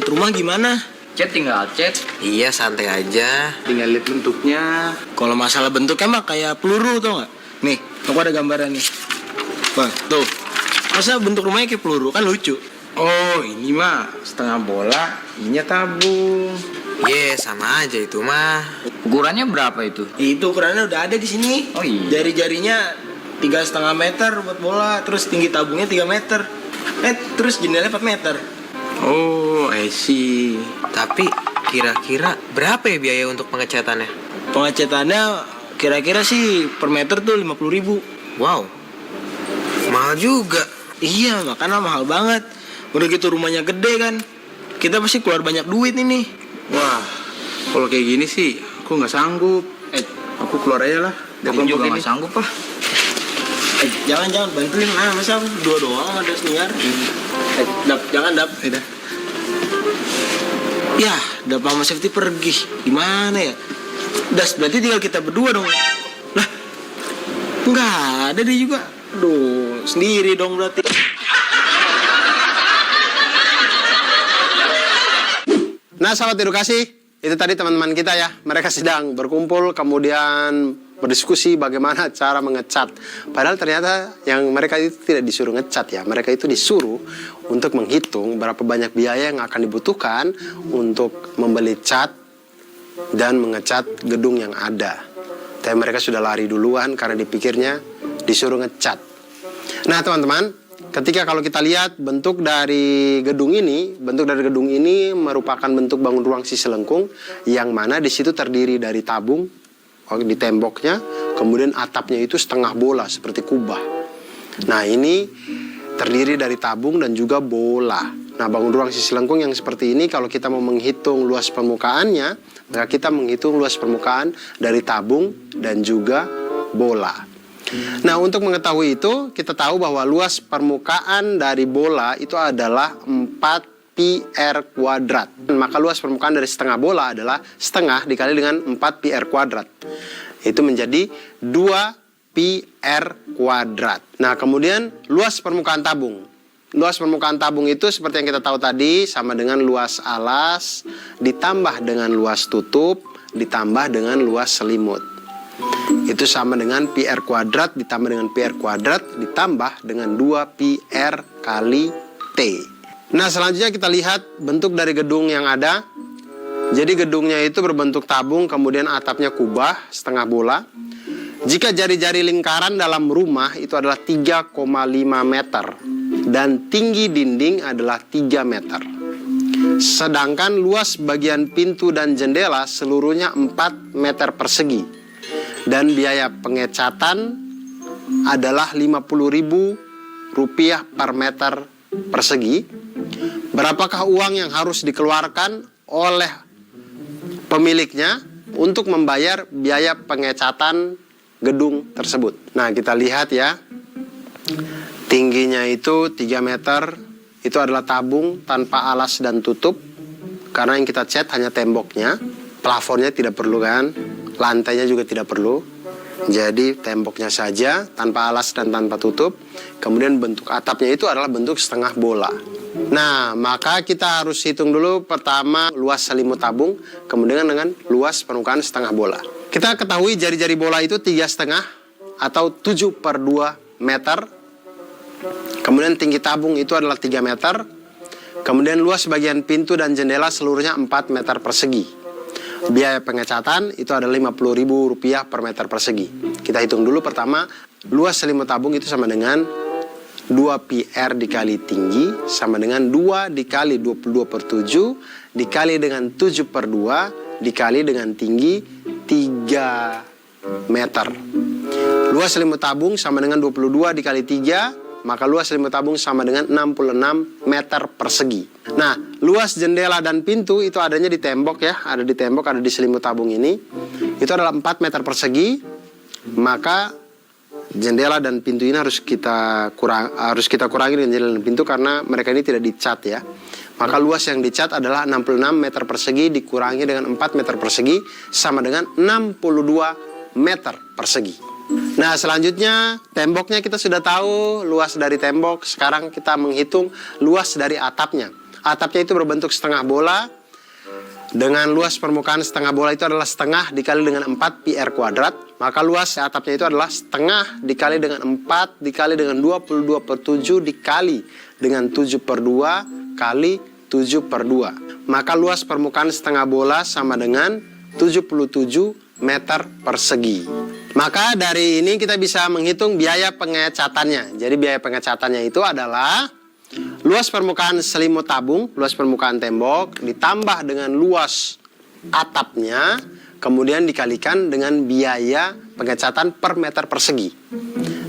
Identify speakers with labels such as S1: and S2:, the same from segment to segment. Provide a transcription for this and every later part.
S1: buat rumah gimana?
S2: Cet tinggal cet.
S3: Iya, santai aja.
S4: Tinggal lihat bentuknya.
S1: Kalau masalah bentuknya mah kayak peluru tau nggak? Nih, aku ada gambaran nih. Bang, tuh. Masa bentuk rumahnya kayak peluru kan lucu.
S4: Oh, ini mah setengah bola, ininya tabung.
S3: Iya, sama aja itu mah.
S2: Ukurannya berapa itu?
S1: Itu ukurannya udah ada di sini.
S2: Oh iya.
S1: Jari-jarinya 3,5 meter buat bola, terus tinggi tabungnya 3 meter. Terus jendelanya 4 meter.
S4: Oh, I see.
S3: Tapi kira-kira berapa ya biaya untuk pengecatannya?
S1: Pengecatannya kira-kira sih per meter tuh 50.000.
S3: Wow, mahal juga.
S1: Iya, makanya mahal banget. Udah gitu rumahnya gede kan. Kita pasti keluar banyak duit ini.
S4: Wah, kalau kayak gini sih aku nggak sanggup. Aku keluar aja lah.
S2: Aku juga nggak sanggup pak.
S1: Jangan bantuin. Masa aku berdua doang ada senior. Jangan dap.
S4: Udah.
S1: Ya, Dap sama Safety pergi. Gimana ya? Das, berarti tinggal kita berdua dong. Lah, nggak ada dia juga. Aduh, sendiri dong berarti.
S5: Nah, sahabat edukasi, itu tadi teman-teman kita ya. Mereka sedang berkumpul, kemudian berdiskusi bagaimana cara mengecat. Padahal ternyata yang mereka itu tidak disuruh ngecat ya. Mereka itu disuruh untuk menghitung berapa banyak biaya yang akan dibutuhkan untuk membeli cat dan mengecat gedung yang ada. Tapi mereka sudah lari duluan karena dipikirnya disuruh ngecat. Nah, teman-teman, ketika kalau kita lihat bentuk dari gedung ini merupakan bentuk bangun ruang Ciselengkung yang mana di situ terdiri dari tabung di temboknya, kemudian atapnya itu setengah bola seperti kubah. Nah, ini terdiri dari tabung dan juga bola. Nah, bangun ruang Ciselengkung yang seperti ini kalau kita mau menghitung luas permukaannya, maka kita menghitung luas permukaan dari tabung dan juga bola. Nah, untuk mengetahui itu, kita tahu bahwa luas permukaan dari bola itu adalah 4 pi r kuadrat. Maka luas permukaan dari setengah bola adalah setengah dikali dengan 4 pi r kuadrat. Itu menjadi 2 pi r kuadrat. Nah, kemudian luas permukaan tabung. Luas permukaan tabung itu seperti yang kita tahu tadi sama dengan luas alas ditambah dengan luas tutup ditambah dengan luas selimut. Itu sama dengan pi r kuadrat ditambah dengan pi r kuadrat ditambah dengan 2 pi r kali T. Nah, selanjutnya kita lihat bentuk dari gedung yang ada. Jadi gedungnya itu berbentuk tabung, kemudian atapnya kubah, setengah bola. Jika jari-jari lingkaran dalam rumah itu adalah 3,5 meter dan tinggi dinding adalah 3 meter. Sedangkan luas bagian pintu dan jendela seluruhnya 4 meter persegi. Dan biaya pengecatan adalah Rp50.000 per meter persegi. Berapakah uang yang harus dikeluarkan oleh pemiliknya untuk membayar biaya pengecatan gedung tersebut? Nah, kita lihat ya. Tingginya itu 3 meter. Itu adalah tabung tanpa alas dan tutup. Karena yang kita cat hanya temboknya. Plafonnya tidak perlu kan. Lantainya juga tidak perlu. Jadi temboknya saja tanpa alas dan tanpa tutup. Kemudian bentuk atapnya itu adalah bentuk setengah bola. Nah, maka kita harus hitung dulu pertama luas selimut tabung, kemudian dengan luas permukaan setengah bola. Kita ketahui jari-jari bola itu 3,5 atau 7/2 meter. Kemudian tinggi tabung itu adalah 3 meter. Kemudian luas bagian pintu dan jendela seluruhnya 4 meter persegi. Biaya pengecatan itu adalah Rp50.000 per meter persegi. Kita hitung dulu pertama, luas selimut tabung itu sama dengan 2 pi r dikali tinggi sama dengan 2 dikali 22/7 dikali dengan 7/2 dikali dengan tinggi 3 meter. Luas selimut tabung sama dengan 22 dikali 3, maka luas selimut tabung sama dengan 66 meter persegi. Nah, luas jendela dan pintu itu adanya di tembok ya, ada di tembok, ada di selimut tabung ini. Itu adalah 4 meter persegi, maka jendela dan pintu ini harus kita kurangi dengan jendela dan pintu karena mereka ini tidak dicat ya. Maka luas yang dicat adalah 66 meter persegi dikurangi dengan 4 meter persegi sama dengan 62 meter persegi. Nah, selanjutnya temboknya kita sudah tahu luas dari tembok. Sekarang kita menghitung luas dari atapnya. atapnya itu berbentuk setengah bola dengan luas permukaan setengah bola itu adalah setengah dikali dengan 4 pi r kuadrat, maka luas atapnya itu adalah setengah dikali dengan 4 dikali dengan 22/7 dikali dengan 7/2 kali 7/2. Maka luas permukaan setengah bola sama dengan 77 meter persegi. Maka dari ini kita bisa menghitung biaya pengecatannya. Jadi biaya pengecatannya itu adalah luas permukaan selimut tabung, luas permukaan tembok, ditambah dengan luas atapnya, kemudian dikalikan dengan biaya pengecatan per meter persegi.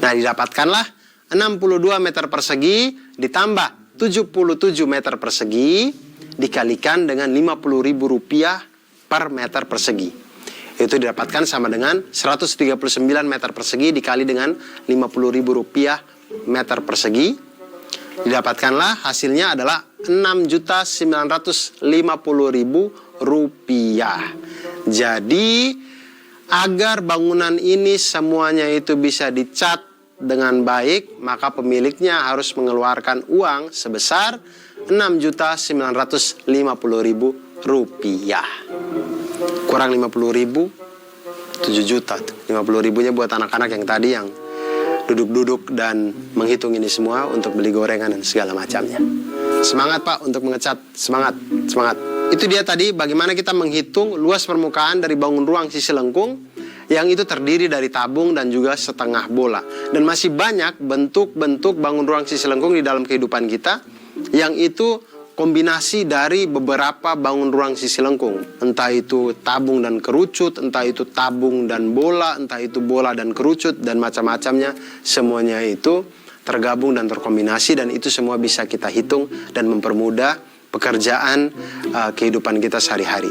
S5: Nah, didapatkanlah 62 meter persegi ditambah 77 meter persegi dikalikan dengan Rp50.000 per meter persegi. Itu didapatkan sama dengan 139 meter persegi dikali dengan Rp50.000 meter persegi. Didapatkanlah hasilnya adalah Rp6.950.000. Jadi agar bangunan ini semuanya itu bisa dicat dengan baik, maka pemiliknya harus mengeluarkan uang sebesar Rp6.950.000. Kurang 50.000, 7 juta tuh. 50.000-nya buat anak-anak yang tadi yang duduk-duduk dan menghitung ini semua untuk beli gorengan dan segala macamnya. Semangat Pak untuk mengecat, semangat, semangat. Itu dia tadi bagaimana kita menghitung luas permukaan dari bangun ruang sisi lengkung yang itu terdiri dari tabung dan juga setengah bola. Dan masih banyak bentuk-bentuk bangun ruang sisi lengkung di dalam kehidupan kita yang itu kombinasi dari beberapa bangun ruang sisi lengkung. Entah itu tabung dan kerucut, entah itu tabung dan bola, entah itu bola dan kerucut, dan macam-macamnya. Semuanya itu tergabung dan terkombinasi, dan itu semua bisa kita hitung dan mempermudah pekerjaan kehidupan kita sehari-hari.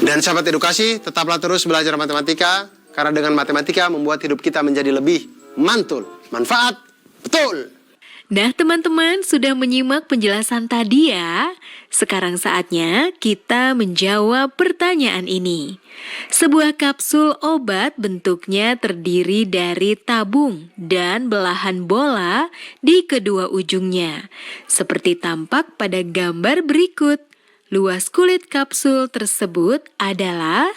S5: Dan sahabat edukasi, tetaplah terus belajar matematika, karena dengan matematika membuat hidup kita menjadi lebih mantul, manfaat, betul.
S6: Nah teman-teman sudah menyimak penjelasan tadi ya. Sekarang saatnya kita menjawab pertanyaan ini. Sebuah kapsul obat bentuknya terdiri dari tabung dan belahan bola di kedua ujungnya. Seperti tampak pada gambar berikut. Luas kulit kapsul tersebut adalah